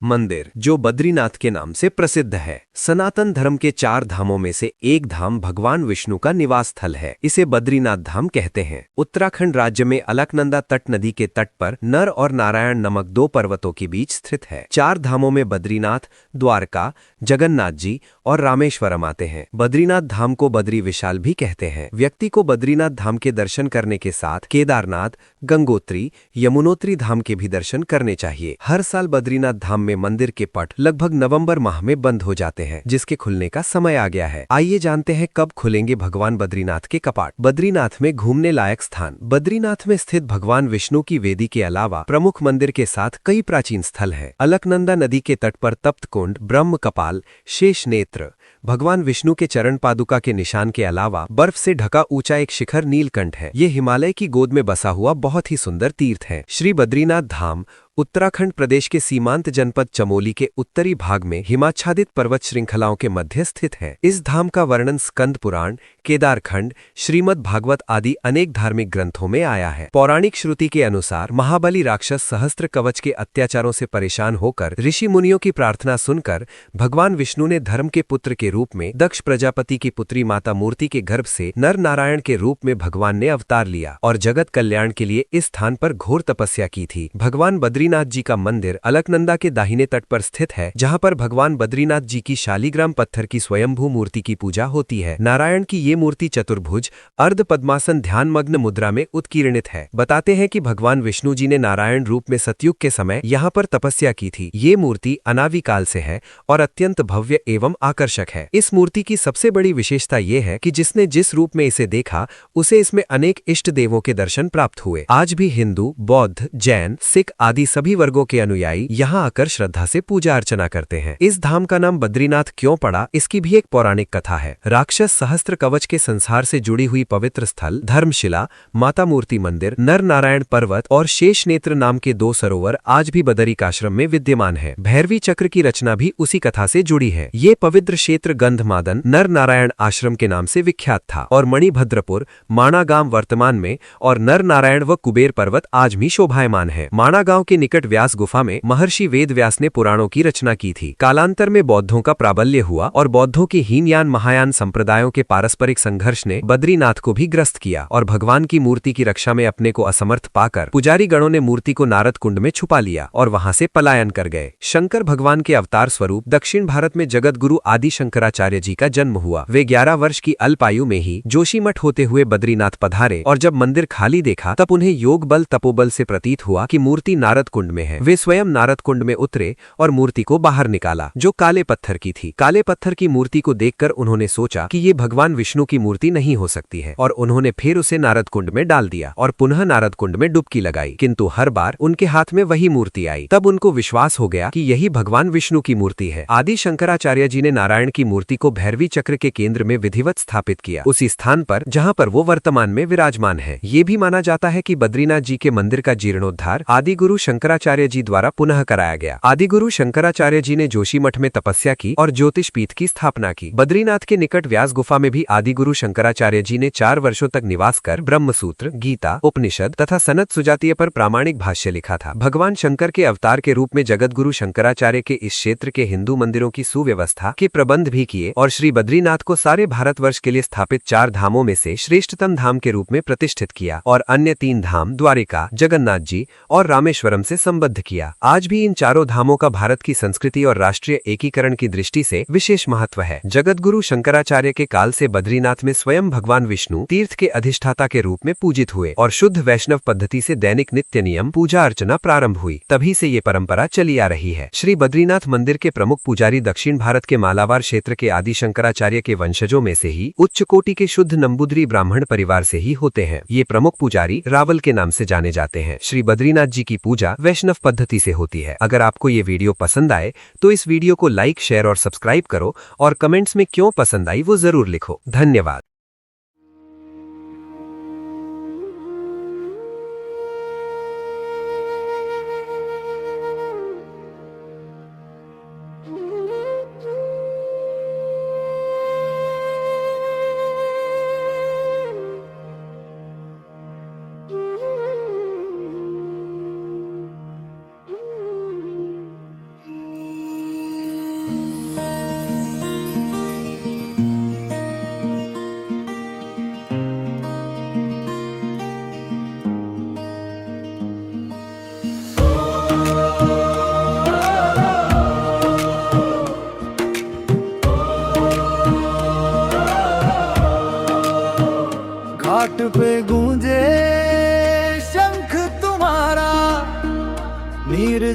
मंदिर जो बद्रीनाथ के नाम से प्रसिद्ध है। सनातन धर्म के 4 धामों में से एक धाम भगवान विष्णु का निवास स्थल है। इसे बद्रीनाथ धाम कहते हैं। उत्तराखंड राज्य में अलकनंदा तट नदी के तट पर नर और नारायण नामक 2 पर्वतों के बीच स्थित है। 4 धामों में बद्रीनाथ, द्वारका, जगन्नाथ जी और रामेश्वरम आते हैं। बद्रीनाथ धाम को बद्री विशाल भी कहते हैं। व्यक्ति को बद्रीनाथ धाम के दर्शन करने के साथ केदारनाथ, गंगोत्री, यमुनोत्री धाम के भी दर्शन करने चाहिए। हर साल बद्रीनाथ धाम में मंदिर के पट लगभग नवंबर माह में बंद हो जाते हैं, जिसके खुलने का समय आ गया है। आइए जानते हैं कब खुलेंगे भगवान बद्रीनाथ के कपाट। बद्रीनाथ में घूमने लायक स्थान। बद्रीनाथ में स्थित भगवान विष्णु की वेदी के अलावा प्रमुख मंदिर के साथ कई प्राचीन स्थल हैं। अलकनंदा नदी के तट पर तप्त कुंड, ब्रह्म कपाल, शेष नेत्र, भगवान विष्णु के चरण पादुका के निशान के अलावा बर्फ से ढका ऊंचा एक शिखर नीलकंठ है। ये हिमालय की गोद में बसा हुआ बहुत ही सुंदर तीर्थ है। श्री बद्रीनाथ धाम उत्तराखंड प्रदेश के सीमांत जनपद चमोली के उत्तरी भाग में हिमाच्छादित पर्वत श्रृंखलाओं के मध्य स्थित है। इस धाम का वर्णन स्कंद पुराण, केदारखंड, श्रीमद् भागवत आदि अनेक धार्मिक ग्रंथों में आया है। पौराणिक श्रुति के अनुसार महाबली राक्षस सहस्त्र कवच के अत्याचारों से परेशान होकर ऋषि मुनियों की प्रार्थना सुनकर भगवान विष्णु ने धर्म के पुत्र के रूप में दक्ष प्रजापति की पुत्री माता मूर्ति के गर्भ से नर नारायण के रूप में भगवान ने अवतार लिया और जगत कल्याण के लिए इस स्थान पर घोर तपस्या की थी। भगवान बद्रीनाथ जी का मंदिर अलकनंदा के दाहिने तट पर स्थित है, जहां पर भगवान बद्रीनाथ जी की शालीग्राम पत्थर की स्वयंभू मूर्ति की पूजा होती है। नारायण की ये मूर्ति चतुर्भुज अर्ध पद्मासन ध्यानमग्न मुद्रा में उत्कीर्णित है। बताते हैं कि भगवान विष्णु जी ने नारायण रूप में सतयुग के समय यहाँ पर तपस्या की थी। ये मूर्ति अनादिकाल से है और अत्यंत भव्य एवं आकर्षक है। इस मूर्ति की सबसे बड़ी विशेषता ये है कि जिसने जिस रूप में इसे देखा उसे इसमें अनेक इष्ट देवों के दर्शन प्राप्त हुए। आज भी हिंदू, बौद्ध, जैन, सिख आदि सभी वर्गों के अनुयायी यहाँ आकर श्रद्धा से पूजा अर्चना करते हैं। इस धाम का नाम बद्रीनाथ क्यों पड़ा, इसकी भी एक पौराणिक कथा है। राक्षस सहस्त्र कवच के संसार से जुड़ी हुई पवित्र स्थल धर्मशिला, माता मूर्ति मंदिर, नर नारायण पर्वत और शेष नेत्र नाम के 2 सरोवर आज भी बदरिकाश्रम में विद्यमान है। भैरवी चक्र की रचना भी उसी कथा से जुड़ी है। ये पवित्र क्षेत्र गंधमादन नर नारायण आश्रम के नाम से विख्यात था और मणिभद्रपुर, माणा गांव वर्तमान में और नर नारायण व कुबेर पर्वत आज भी शोभायमान है। माणा गांव के निकट व्यास गुफा में महर्षि वेद व्यास ने पुराणों की रचना की थी। कालांतर में बौद्धों का प्राबल्य हुआ और बौद्धों के हीनयान महायान संप्रदायों के पारस्परिक संघर्ष ने बद्रीनाथ को भी ग्रस्त किया और भगवान की मूर्ति की रक्षा में अपने को असमर्थ पाकर पुजारी गणों ने मूर्ति को नारद कुंड में छुपा लिया और वहां से पलायन कर गए। शंकर भगवान के अवतार स्वरूप दक्षिण भारत में जगत गुरु आदि शंकराचार्य जी का जन्म हुआ। वे 11 वर्ष की अल्पायु में ही जोशीमठ होते हुए बद्रीनाथ पधारे और जब मंदिर खाली देखा तब उन्हें योग बल तपोबल से प्रतीत हुआ कि मूर्ति नारद कुंड में है। वे स्वयं नारद कुंड में उतरे और मूर्ति को बाहर निकाला, जो काले पत्थर की थी। काले पत्थर की मूर्ति को देखकर उन्होंने सोचा कि ये भगवान विष्णु की मूर्ति नहीं हो सकती है और उन्होंने फिर उसे नारद कुंड में डाल दिया और पुनः नारद कुंड में डुबकी लगाई, किंतु हर बार उनके हाथ में वही मूर्ति आई। तब उनको विश्वास हो गया कि यही भगवान विष्णु की मूर्ति है। आदि शंकराचार्य जी ने नारायण की मूर्ति को भैरवी चक्र के केंद्र में विधिवत स्थापित किया, उसी स्थान पर जहाँ पर वो वर्तमान में विराजमान है। ये भी माना जाता है कि बद्रीनाथ जी के मंदिर का जीर्णोद्धार आदि गुरु शंकराचार्य जी द्वारा पुनः कराया गया। आदि गुरु शंकराचार्य जी ने जोशीमठ में तपस्या की और ज्योतिष पीठ की स्थापना की। बद्रीनाथ के निकट व्यास गुफा में भी आदि गुरु शंकराचार्य जी ने 4 वर्षों तक निवास कर ब्रह्मसूत्र, गीता, उपनिषद तथा सनत सुजातीय पर प्रामाणिक भाष्य लिखा था। भगवान शंकर के अवतार के रूप में जगत गुरु शंकराचार्य के इस क्षेत्र के हिंदू मंदिरों की सुव्यवस्था के प्रबंध भी किए और श्री बद्रीनाथ को सारे भारतवर्ष के लिए स्थापित 4 धामों में से श्रेष्ठतम धाम के रूप में प्रतिष्ठित किया और अन्य 3 धाम द्वारिका, जगन्नाथ जी और रामेश्वरम से संबद्ध किया। आज भी इन चारों धामों का भारत की संस्कृति और राष्ट्रीय एकीकरण की दृष्टि से विशेष महत्व है। जगत गुरु शंकराचार्य के काल से बद्रीनाथ में स्वयं भगवान विष्णु तीर्थ के अधिष्ठाता के रूप में पूजित हुए और शुद्ध वैष्णव पद्धति से दैनिक नित्य नियम पूजा अर्चना प्रारंभ हुई। तभी से ये परंपरा चली आ रही है। श्री बद्रीनाथ मंदिर के प्रमुख पुजारी दक्षिण भारत के मालाबार क्षेत्र के आदि शंकराचार्य के वंशजों में से ही उच्च कोटि के शुद्ध नंबूदरी ब्राह्मण परिवार से ही होते हैं। ये प्रमुख पुजारी रावल के नाम से जाने जाते हैं। श्री बद्रीनाथ जी की पूजा वैष्णव पद्धति से होती है। अगर आपको ये वीडियो पसंद आए तो इस वीडियो को लाइक, शेयर और सब्सक्राइब करो और कमेंट्स में क्यों पसंद आई वो जरूर लिखो। धन्यवाद।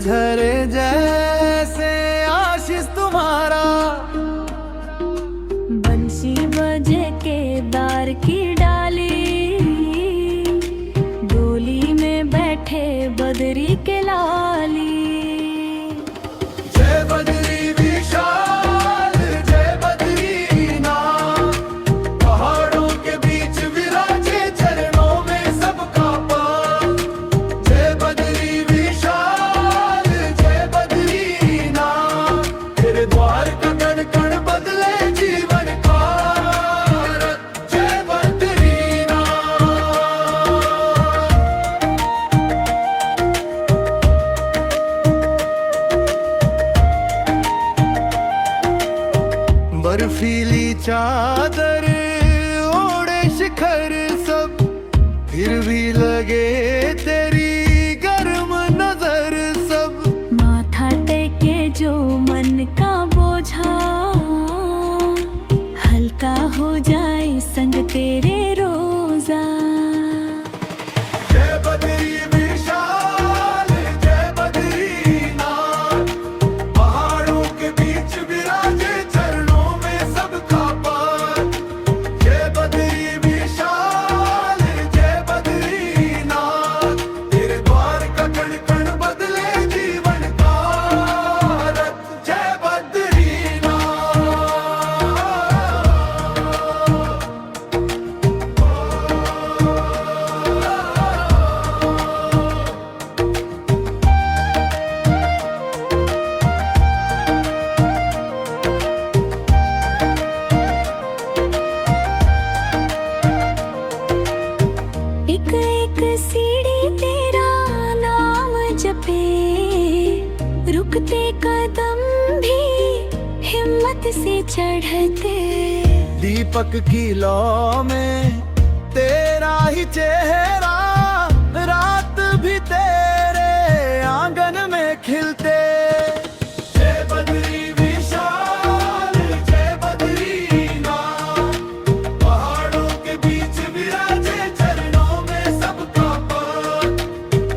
झरे जैसे आशीष तुम्हारा। बंसी बजे केदार की डाली, डोली में बैठे बदरी के लाली। जय बद्री विशाल जय बद्रीनाथ, पहाड़ों के बीच विराजे चरणों में सबका पास। जय बद्री विशाल जय बद्रीनाथ, तेरे द्वार का कण कण बदले जीवन का रथ। जय बद्रीनाथ। बर्फीली चादर ओढ़े शिखर सब, फिर भी लगे तेरी गर्म नजर सब। माथा टेके जो मन का बोझा, हल्का हो जाए संग तेरे रोजा। जय बद्री विशाल जय बद्रीनाथ, पहाड़ों के बीच विराजे चरणों में सबका पास। जय बद्री विशाल जय बद्रीनाथ, तेरे द्वार का कण कण बदले जीवन का रथ। जय बद्रीनाथ। एक एक सीढ़ी तेरा नाम जपे, रुकते कदम भी हिम्मत से चढ़ते। दीपक की लौ में तेरा ही चेहरा, रात भी तेरे आंगन में खिलते। जय बद्री विशाल जय बद्रीनाथ, पहाड़ों के बीच विराजे चरणों में सबका पास।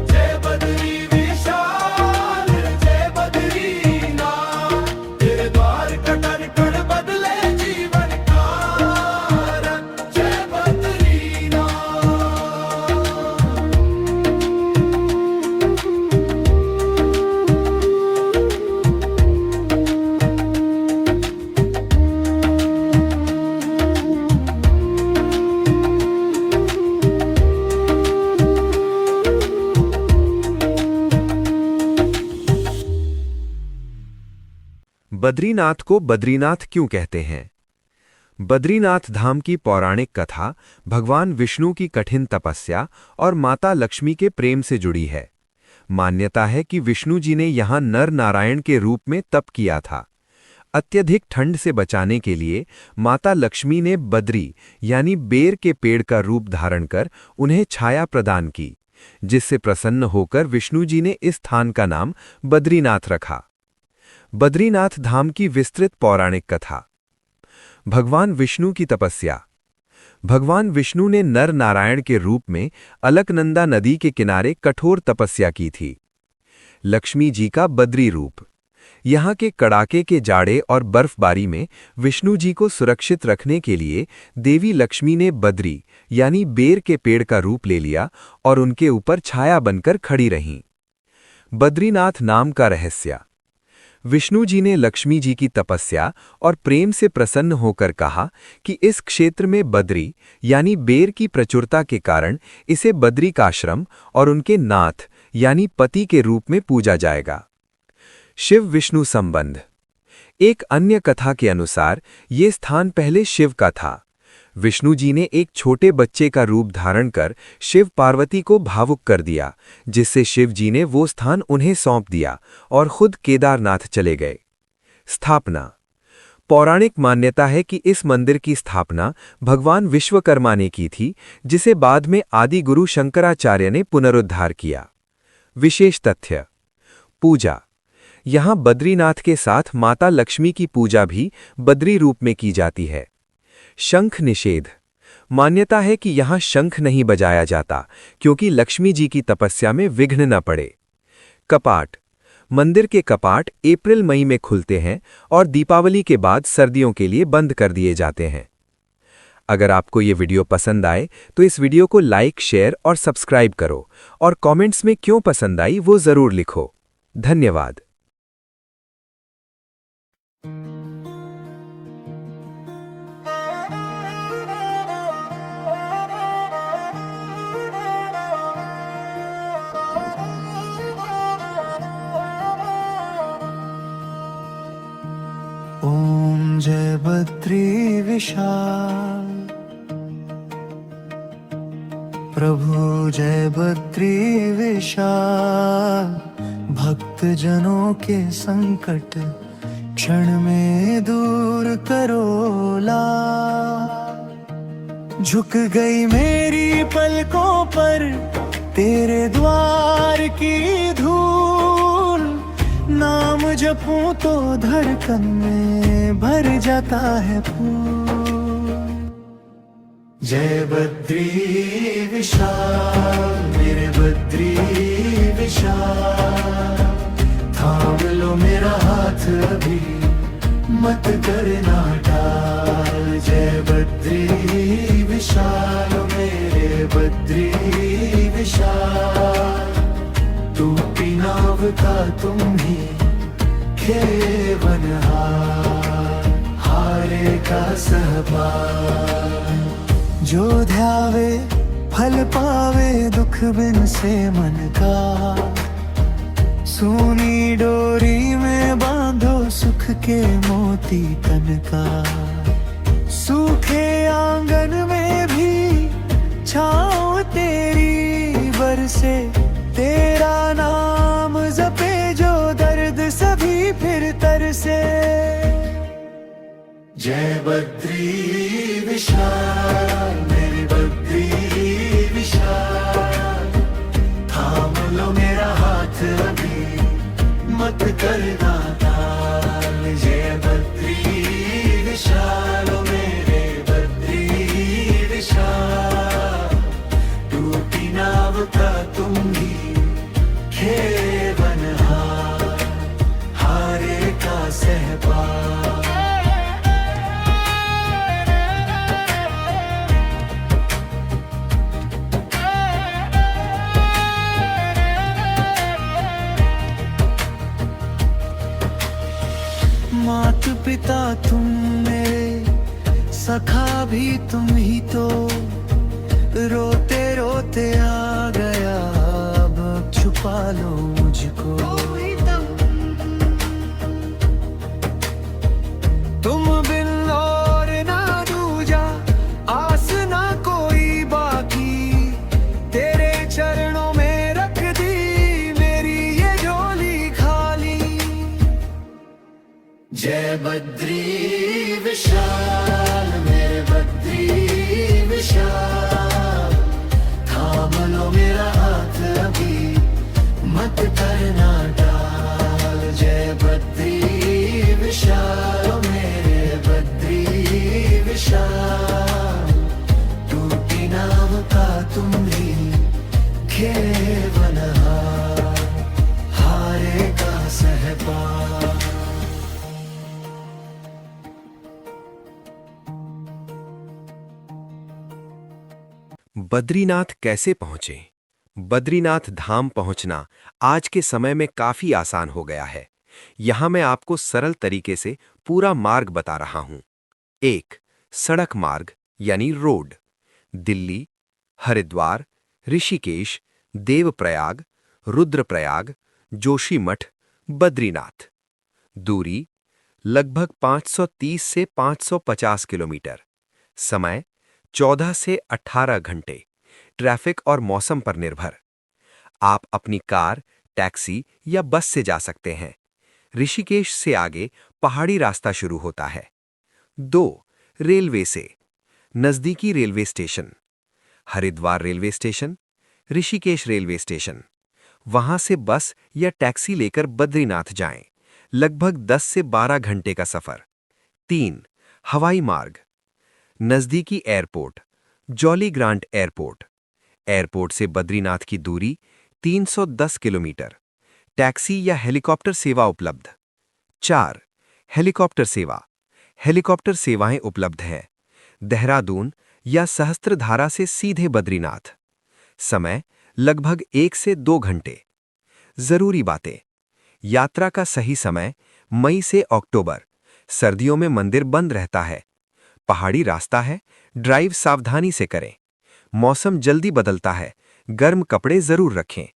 जय बद्री विशाल जय बद्रीनाथ, तेरे द्वार का कण कण बदले जीवन का रथ। जय बद्रीनाथ। बद्रीनाथ को बद्रीनाथ क्यों कहते हैं? बद्रीनाथ धाम की पौराणिक कथा भगवान विष्णु की कठिन तपस्या और माता लक्ष्मी के प्रेम से जुड़ी है। मान्यता है कि विष्णु जी ने यहां नर नारायण के रूप में तप किया था। अत्यधिक ठंड से बचाने के लिए माता लक्ष्मी ने बद्री यानी बेर के पेड़ का रूप धारण कर उन्हें छाया प्रदान की, जिससे प्रसन्न होकर विष्णु जी ने इस स्थान का नाम बद्रीनाथ रखा। बद्रीनाथ धाम की विस्तृत पौराणिक कथा। भगवान विष्णु की तपस्या। भगवान विष्णु ने नर नारायण के रूप में अलकनंदा नदी के किनारे कठोर तपस्या की थी। लक्ष्मी जी का बद्री रूप। यहाँ के कड़ाके के जाड़े और बर्फबारी में विष्णु जी को सुरक्षित रखने के लिए देवी लक्ष्मी ने बद्री यानी बेर के पेड़ का रूप ले लिया और उनके ऊपर छाया बनकर खड़ी रहीं। बद्रीनाथ नाम का रहस्य। विष्णु जी ने लक्ष्मी जी की तपस्या और प्रेम से प्रसन्न होकर कहा कि इस क्षेत्र में बद्री यानी बेर की प्रचुरता के कारण इसे बद्रिकाश्रम और उनके नाथ यानी पति के रूप में पूजा जाएगा। शिव विष्णु संबंध। एक अन्य कथा के अनुसार ये स्थान पहले शिव का था। विष्णु जी ने एक छोटे बच्चे का रूप धारण कर शिव पार्वती को भावुक कर दिया, जिससे शिव जी ने वो स्थान उन्हें सौंप दिया और खुद केदारनाथ चले गए। स्थापना। पौराणिक मान्यता है कि इस मंदिर की स्थापना भगवान विश्वकर्मा ने की थी, जिसे बाद में आदि गुरु शंकराचार्य ने पुनरुद्धार किया। विशेष तथ्य। पूजा। यहाँ बद्रीनाथ के साथ माता लक्ष्मी की पूजा भी बद्री रूप में की जाती है। शंख निषेध। मान्यता है कि यहाँ शंख नहीं बजाया जाता, क्योंकि लक्ष्मी जी की तपस्या में विघ्न न पड़े। कपाट। मंदिर के कपाट अप्रैल मई में खुलते हैं और दीपावली के बाद सर्दियों के लिए बंद कर दिए जाते हैं। अगर आपको ये वीडियो पसंद आए तो इस वीडियो को लाइक, शेयर और सब्सक्राइब करो और कमेंट्स में क्यों पसंद आई वो जरूर लिखो। धन्यवाद। ओम जय बद्री विशाल, प्रभु जय बद्री विशाल। भक्त जनों के संकट क्षण में दूर करो लाल। झुक गई मेरी पलकों पर तेरे द्वार की धूल। नाम जपूं तो धड़कन में भर जाता है फूल। जय बद्री विशाल, मेरे बद्री विशाल। थाम लो मेरा हाथ अभी, मत करना टाल। जय बद्री विशाल, मेरे बद्री विशाल। टूटी नाव का तुम ही खेवनहार, हारे का सहपार। जो ध्यावे फल पावे, दुख बिन से मन का। सोनी डोरी में बांधो सुख के मोती तन का। सूखे आंगन में भी छाँव तेरी बरसे। तेरा नाम जपे जो दर्द सभी फिर तरसे। जय बद्री विशाल, मेरे बद्री विशाल। थाम लो मेरा हाथ अभी, मत करना टाल। जय बद्री विशाल, मेरे बद्री विशाल। टूटी नाव का तुम ही खेवनहार, हारे का सहपार। मात पिता तुम मेरे, सखा भी तुम ही तो। रोते रोते आ गया, अब छुपा लो मुझको। तुम बिन और ना दूजा, आस ना कोई बाकी। तेरे चरणों में रख दी मेरी ये झोली खाली। जय बद्री विशाल, मेरे बद्री विशाल। थाम लो मेरा हाथ अभी, मत करना टाल। जय बद्री विशाल, मेरे बद्री विशाल। टूटी नाव का तुम ही खेवनहार, हारे का सहपार। बद्रीनाथ कैसे पहुंचे? बद्रीनाथ धाम पहुंचना आज के समय में काफी आसान हो गया है। यहां मैं आपको सरल तरीके से पूरा मार्ग बता रहा हूं। 1. सड़क मार्ग यानी रोड। दिल्ली, हरिद्वार, ऋषिकेश, देवप्रयाग, रुद्रप्रयाग, जोशीमठ, बद्रीनाथ। दूरी लगभग 530 से 550 किलोमीटर। समय 14 से 18 घंटे। ट्रैफिक और मौसम पर निर्भर। आप अपनी कार, टैक्सी या बस से जा सकते हैं। ऋषिकेश से आगे पहाड़ी रास्ता शुरू होता है। 2. रेलवे से। नजदीकी railway station Haridwar railway station, Rishikesh railway station. वहां से बस या टैक्सी लेकर बद्रीनाथ जाएं। लगभग 10 से 12 घंटे का सफर। 3. हवाई मार्ग। नजदीकी airport jolly grant airport. Airport से बद्रीनाथ की दूरी 310 किलोमीटर। टैक्सी या हेलीकॉप्टर सेवा उपलब्ध। 4. हेलीकॉप्टर सेवा। हेलीकॉप्टर सेवाएं उपलब्ध हैं देहरादून या सहस्त्रधारा से सीधे बद्रीनाथ। समय लगभग 1 से 2 घंटे। जरूरी बातें। यात्रा का सही समय मई से अक्टूबर। सर्दियों में मंदिर बंद रहता है। पहाड़ी रास्ता है, ड्राइव सावधानी से करें। मौसम जल्दी बदलता है, गर्म कपड़े जरूर रखें।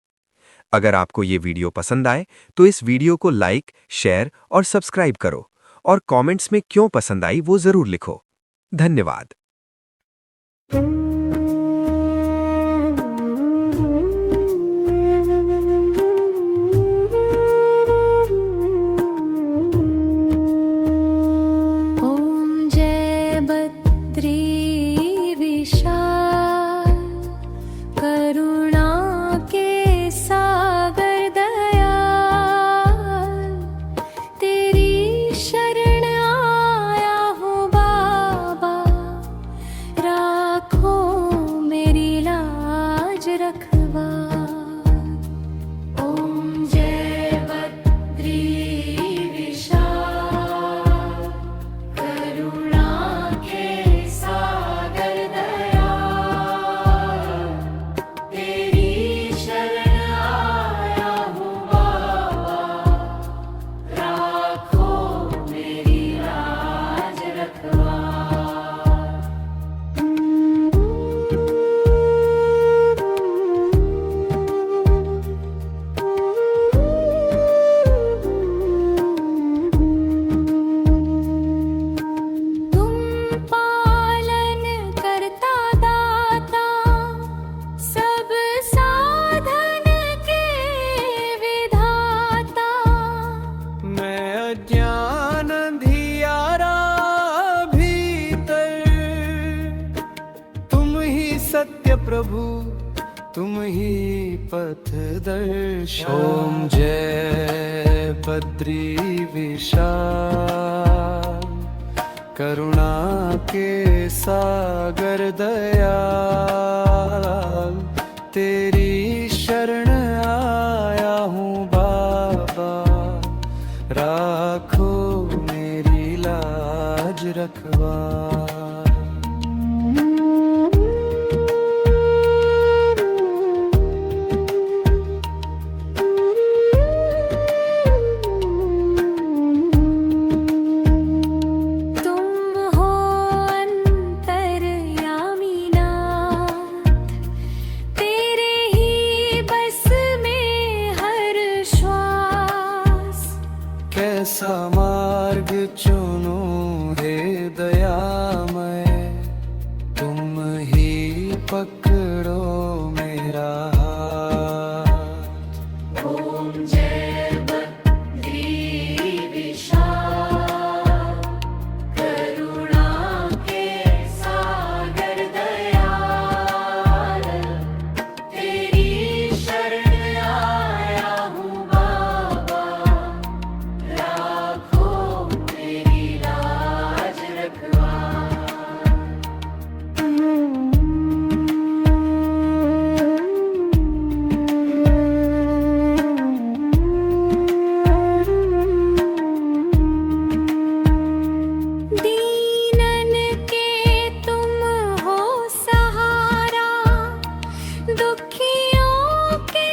अगर आपको ये वीडियो पसंद आए तो इस वीडियो को लाइक, शेयर और सब्सक्राइब करो और कमेंट्स में क्यों पसंद आई वो जरूर लिखो। धन्यवाद। ओम जय बद्री विशाल करुणा के सागर दयाल तेरी शरण आया हूँ बाबा राखो मेरी लाज रखवार। ओम जय बद्री विशाल करुणा के सागर दयाल तेरी शरण आया हूँ बाबा राखो मेरी लाज रखवार। तुम पालन करता दाता सब साधन के विधाता। मैं अज्ञान अंधियारा भीतर, तुम ही सत्य प्रभु, तुम ही पथ दर्शन। ओम जय बद्री विशाल करुणा के सागर दयाल तेरी शरण आया हूँ बाबा राखो मेरी लाज रखवार। तुम हो अंतर्यामी नाथ तेरे ही बस में हर श्वास। कैसा मार्ग चुनूं हे दयामय, तुम ही पकड़ो मेरा हाथ। ओम जय बद्री विशाल करुणा के सागर दयाल तेरी शरण आया हूँ बाबा राखो मेरी लाज रखवार। दीनन के तुम हो सहारा दुखियों के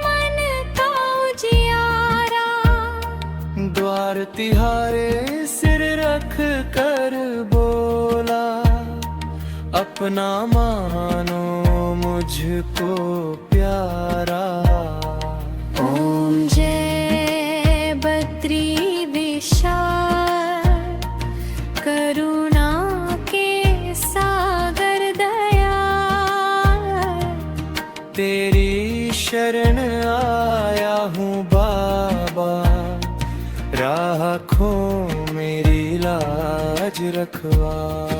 मन का उजियारा। द्वार तिहारे सिर रख कर बोला, अपना मानो मुझको प्यारा। ओम जय बद्री विशाल करुणा के सागर दयाल तेरी शरण आया हूँ बाबा राखो मेरी लाज रखवार।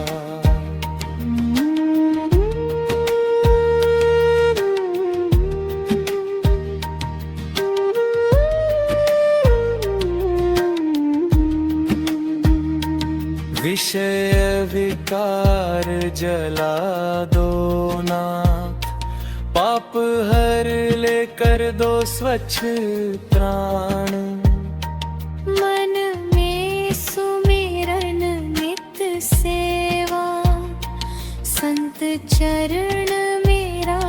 विषय विकार जला दो नाथ, पाप हर लेकर दो स्वच्छ प्राण। मन में सुमिरन नित सेवा, संत चरण मेरा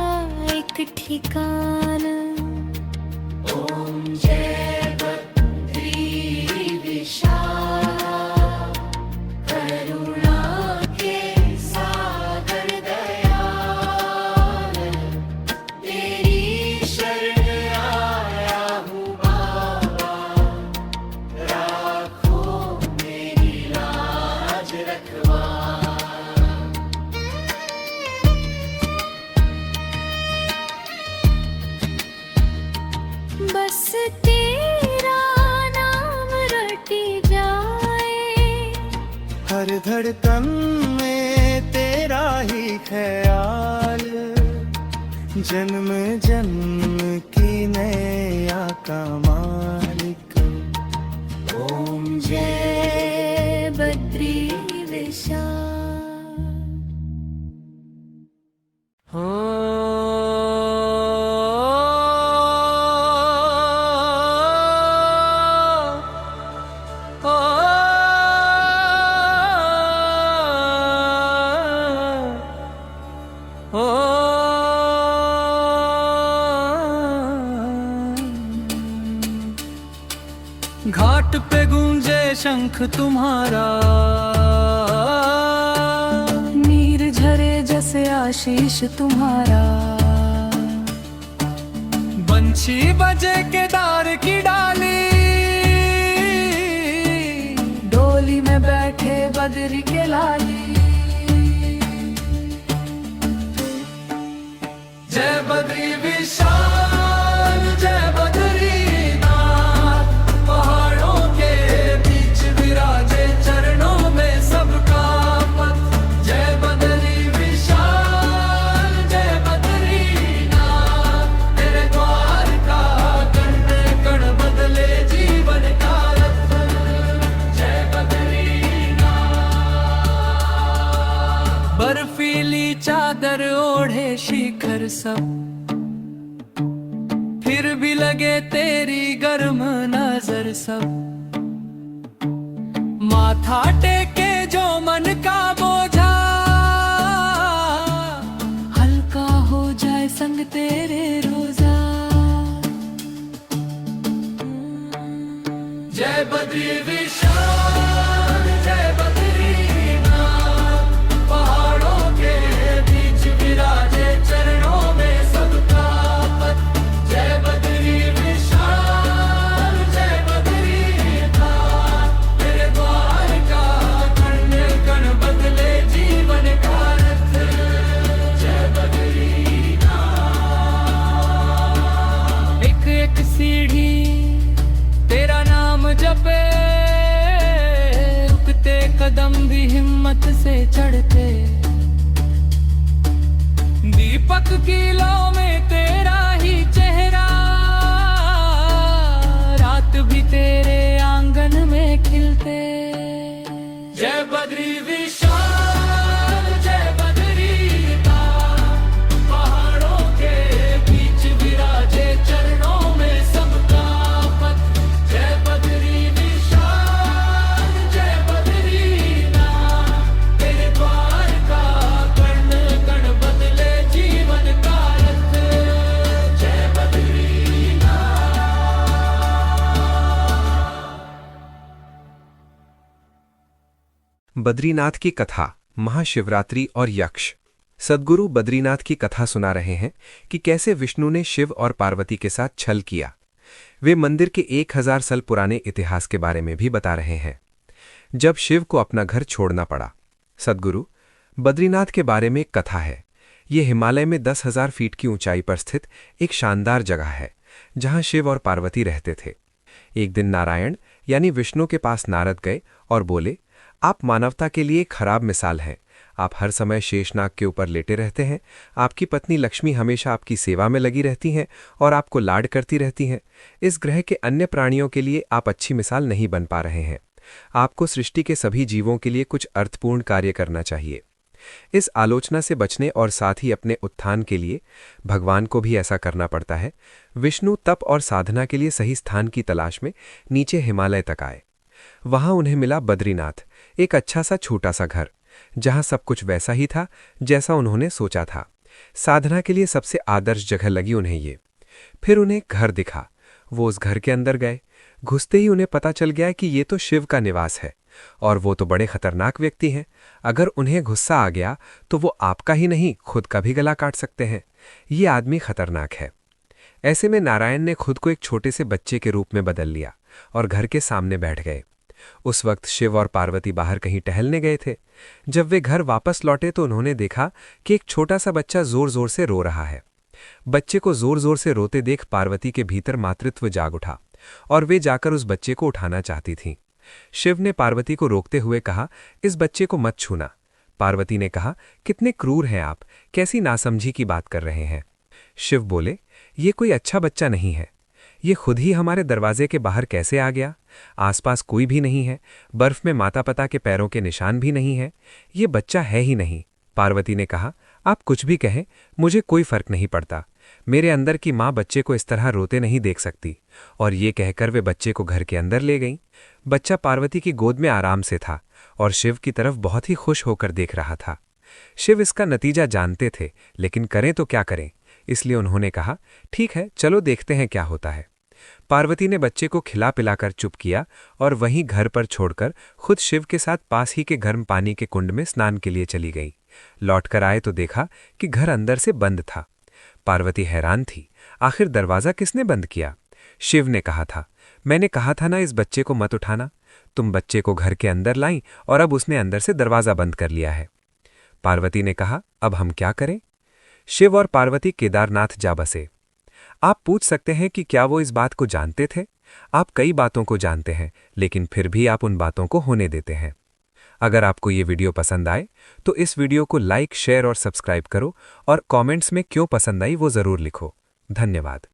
एक ठिकाना। ओम जय बद्री विशाला, करुणा के सागर दयाल, तेरी शरण आया हूँ बाबा, राखो मेरी लाज रखवाला। बस तेरा नाम रटी जाए, हर धड़कन में तेरा ही ख्याल, जन्म जन्म की नैया का मालिक। ओम जय बद्री विशाल। घाट पे गूंजे शंख तुम्हारा, नीर झरे जैसे आशीष तुम्हारा। बंशी बजे केदार की डाली, डोली में बैठे बद्री के लाली। जय बद्री विशाल, जय बद्रीनाथ, पहाड़ों के बीच विराजे चरणों में सबका पथ। जय बद्री विशाल, जय बद्रीनाथ, तेरे द्वार का कण कण बदले जीवन का रथ। जय बद्रीनाथ। बर्फीली चादर ओढ़े शिखर सब, फिर भी लगे तेरी गर्म नजर सब। माथा टेके जो मन का बोझा, हल्का हो जाए संग तेरे रोजा। जय बद्री विशाल, जय बद्रीनाथ, पहाड़ों के बीच विराजे चरणों में सबका पथ। जय बद्री विशाल, जय बद्रीनाथ, तेरे द्वार का कण कण बदले जीवन का रथ। जय बद्रीनाथ। एक एक सीढ़ी तेरा नाम जपे, रुकते कदम भी हिम्मत से चढ़ते। दीपक की लौ में तेरा ही चेहरा, रात भी तेरे आंगन में खिलते। जय बद्री विशाल, जय बद्रीनाथ, पहाड़ों के बीच विराजे चरणों में सबका पथ। जय बद्री विशाल, जय बद्रीनाथ, तेरे द्वार का कण कण बदले जीवन का रथ। जय बद्रीनाथ। बद्रीनाथ की कथा, महाशिवरात्रि और यक्ष। सद्गुरु बद्रीनाथ की कथा सुना रहे हैं कि कैसे विष्णु ने शिव और पार्वती के साथ छल किया। वे मंदिर के 1000 साल पुराने इतिहास के बारे में भी बता रहे हैं, जब शिव को अपना घर छोड़ना पड़ा। सद्गुरु बद्रीनाथ के बारे में एक कथा है। ये हिमालय में 10,000 फीट की ऊंचाई पर स्थित एक शानदार जगह है, जहां शिव और पार्वती रहते थे। एक दिन नारायण यानी विष्णु के पास नारद गए और बोले, आप मानवता के लिए खराब मिसाल हैं। आप हर समय शेषनाग के ऊपर लेटे रहते हैं। आपकी पत्नी लक्ष्मी हमेशा आपकी सेवा में लगी रहती हैं और आपको लाड करती रहती हैं। इस ग्रह के अन्य प्राणियों के लिए आप अच्छी मिसाल नहीं बन पा रहे हैं। आपको सृष्टि के सभी जीवों के लिए कुछ अर्थपूर्ण कार्य करना चाहिए। इस आलोचना से बचने और साथ ही अपने उत्थान के लिए भगवान को भी ऐसा करना पड़ता है। विष्णु तप और साधना के लिए सही स्थान की तलाश में नीचे हिमालय तक आए। वहां उन्हें मिला बद्रीनाथ, एक अच्छा सा छोटा सा घर, जहां सब कुछ वैसा ही था जैसा उन्होंने सोचा था। साधना के लिए सबसे आदर्श जगह लगी उन्हें ये। फिर उन्हें घर दिखा। वो उस घर के अंदर गए। घुसते ही उन्हें पता चल गया कि ये तो शिव का निवास है और वो तो बड़े खतरनाक व्यक्ति हैं। अगर उन्हें गुस्सा आ गया तो वो आपका ही नहीं खुद का भी गला काट सकते हैं। ये आदमी खतरनाक है। ऐसे में नारायण ने खुद को एक छोटे से बच्चे के रूप में बदल लिया और घर के सामने बैठ गए। उस वक्त शिव और पार्वती बाहर कहीं टहलने गए थे। जब वे घर वापस लौटे तो उन्होंने देखा कि एक छोटा सा बच्चा जोर जोर से रो रहा है। बच्चे को जोर जोर से रोते देख पार्वती के भीतर मातृत्व जाग उठा और वे जाकर उस बच्चे को उठाना चाहती थीं। शिव ने पार्वती को रोकते हुए कहा, इस बच्चे को मत छूना। पार्वती ने कहा, कितने क्रूर हैं आप, कैसी नासमझी की बात कर रहे हैं। शिव बोले, ये कोई अच्छा बच्चा नहीं है। ये खुद ही हमारे दरवाजे के बाहर कैसे आ गया? आसपास कोई भी नहीं है, बर्फ में माता पिता के पैरों के निशान भी नहीं है। ये बच्चा है ही नहीं। पार्वती ने कहा, आप कुछ भी कहें, मुझे कोई फर्क नहीं पड़ता। मेरे अंदर की माँ बच्चे को इस तरह रोते नहीं देख सकती। और ये कहकर वे बच्चे को घर के अंदर ले गईं। बच्चा पार्वती की गोद में आराम से था और शिव की तरफ बहुत ही खुश होकर देख रहा था। शिव इसका नतीजा जानते थे, लेकिन करें तो क्या करें, इसलिए उन्होंने कहा, ठीक है, चलो देखते हैं क्या होता है। पार्वती ने बच्चे को खिला पिलाकर चुप किया और वहीं घर पर छोड़कर खुद शिव के साथ पास ही के गर्म पानी के कुंड में स्नान के लिए चली गई। लौटकर आए तो देखा कि घर अंदर से बंद था। पार्वती हैरान थी, आखिर दरवाजा किसने बंद किया? शिव ने कहा था, मैंने कहा था ना इस बच्चे को मत उठाना। तुम बच्चे को घर के अंदर लाईं और अब उसने अंदर से दरवाजा बंद कर लिया है। पार्वती ने कहा, अब हम क्या करें? शिव और पार्वती केदारनाथ जा बसे। आप पूछ सकते हैं कि क्या वो इस बात को जानते थे? आप कई बातों को जानते हैं, लेकिन फिर भी आप उन बातों को होने देते हैं। अगर आपको ये वीडियो पसंद आए तो इस वीडियो को लाइक, शेयर और सब्सक्राइब करो और कमेंट्स में क्यों पसंद आई वो जरूर लिखो। धन्यवाद।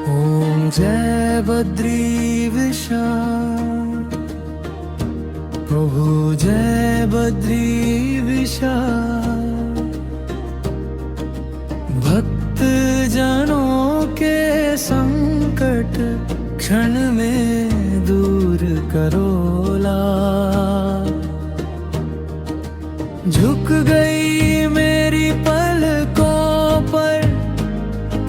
ओम जय बद्री विशाल, प्रभु जय बद्री विशाल। भक्त जनों के संकट क्षण में दूर करो लाल। झुक गई मेरी पलकों पर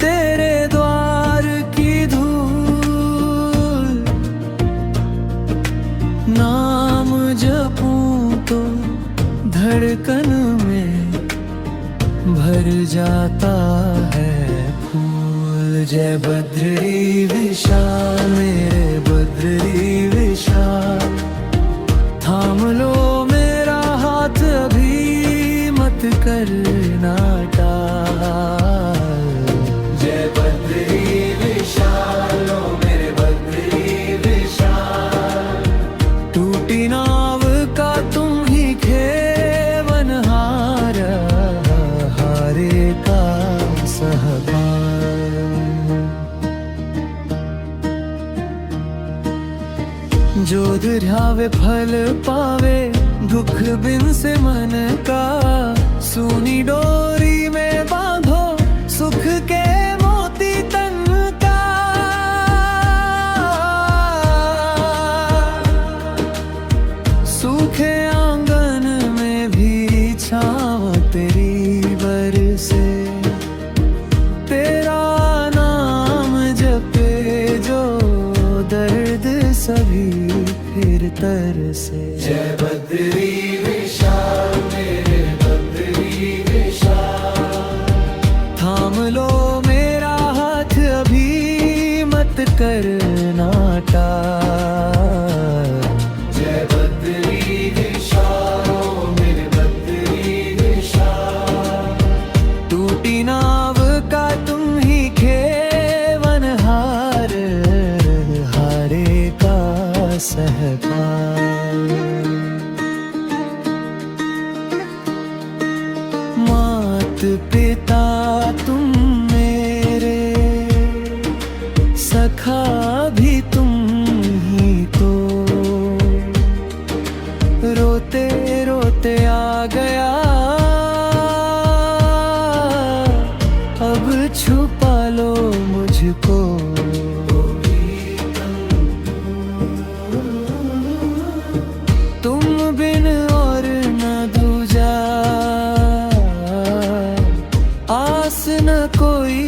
तेरे द्वार की धूल। नाम जपूं तो धड़कन में भर जाता है फूल। जय बद्री विशाल, मेरे बद्री विशाल। थाम लो मेरा हाथ, अभी मत करना टाल। जय बद्री विशाल, ओ मेरे बद्री विशाल। टूटी नाव का तुम ही खेवनहार, हारे का सहपाल। जो दुर्यावे फल पावे, दुख बिन से मन का। सूनी डोरी में बांधो सुख के मोती तन का। सूखे आंगन में भी छाँव तेरी बरसे। तेरा नाम जपे जो दर्द सभी फिर तरसे। जय बद्री विशाल, मेरे बद्री विशाल। थाम लो मेरा हाथ, अभी मत करना टाल। जय बद्री विशाल, ओ मेरे बद्री विशाल। टूटी नाव का तुम ही खेवनहार, हारे का सहपाल। मात पिता तुम मेरे, सखा सांस न कोई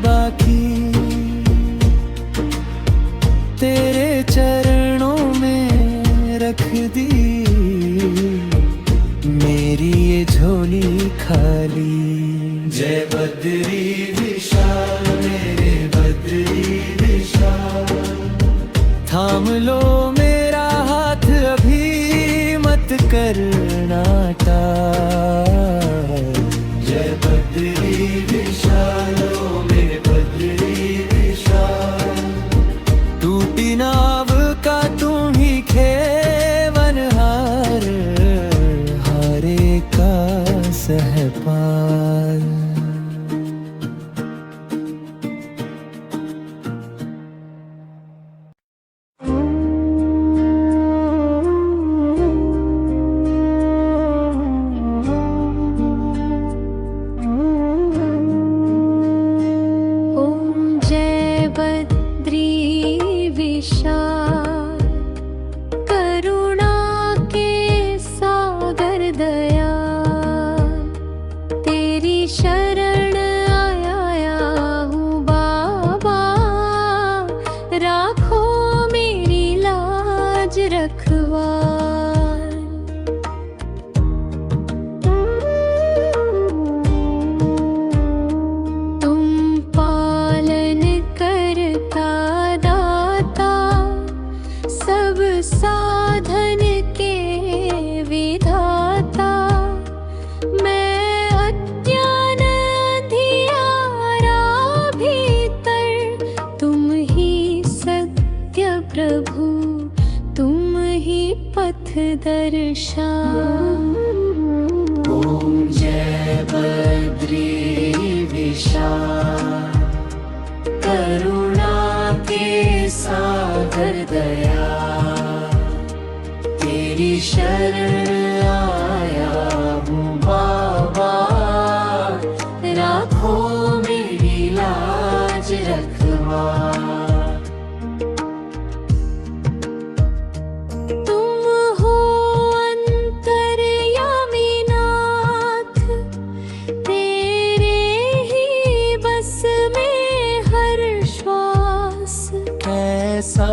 बाकी, तेरे चरणों में रख दी मेरी ये झोली खाली। जय बद्री विशाल मेरे बद्री विशाल, थाम लो मेरा हाथ अभी मत करना टाल। जय बद्री विशाल ओ मेरे बद्री विशाल, टूटी नाव का तुम ही खेवनहार, हारे का सहपाल। ओम जय बद्री विशाल, करुणा के सागर दयाल, तेरी शरण आया हूँ बाबा, राखो मेरी लाज रखवार। तुम पालन करता दाता, सब साधन के विधाता, मैं अज्ञान अंधियारा भीतर, तुम ही सत्य प्रभु, तुम ही पथ दर्शा। ओम जय बद्री विशाल, करुणा के सागर दया, तेरी शरण आया हूँ बाबा, राखो मेरी लाज रखवार। तुम हो अंतर्यामी नाथ, तेरे ही बस में हर श्वास, कैसा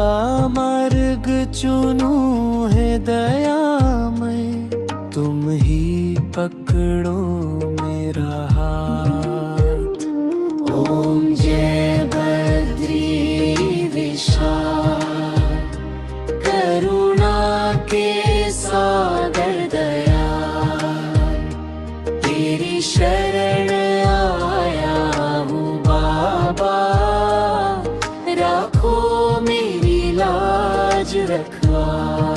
मार्ग चुनूं है दयामय, तुम ही पकड़ो मेरा हाथ। ओम जय बद्री विशाल, करुणा के सागर दयाल, तेरी शरण आया हूँ बाबा, राखो मेरी लाज रखवार।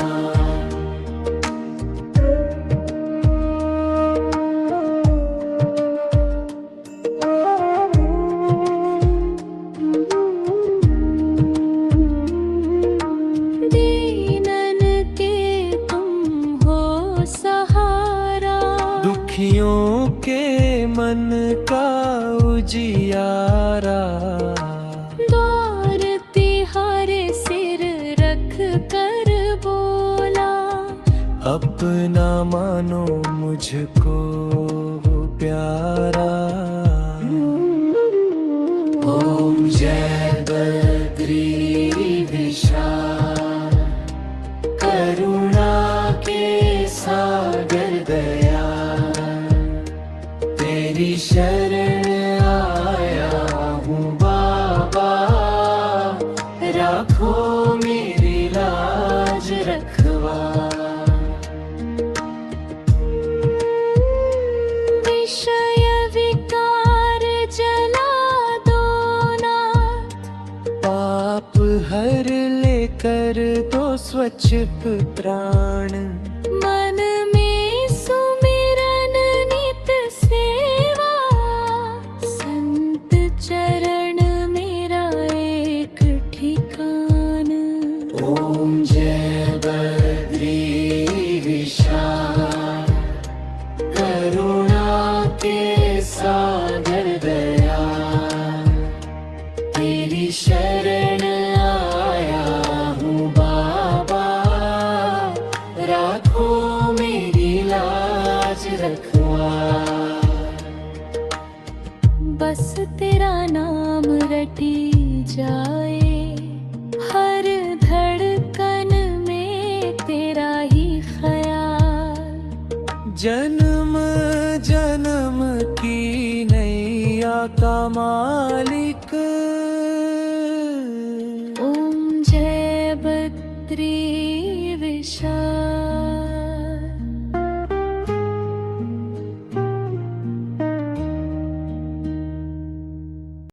दीनन के तुम हो सहारा, दुखियों के मन का उजियारा, द्वार तिहारे सिर रख कर बोला, अपना मानो मुझको प्यारा। ओम जय बद्री विशाल, करुणा के सागर दया, तेरी शरण आया हूँ बाबा, राखो मेरी लाज रखवार। विषय विकार जला दो नाथ, पाप हर लेकर दो स्वच्छ प्राण, मन में सुमिरन नित सेवा, संत चरण मेरा एक ठिकान। ओम जय बद्री विशाल, करुणा के सागर दया, तेरी शरण आया हूँ बाबा, बस तेरा नाम रटी जाए, हर धड़कन में तेरा ही ख्याल। जन्म जन्म की नैया का मालिक, ओम जय बद्री विशाल।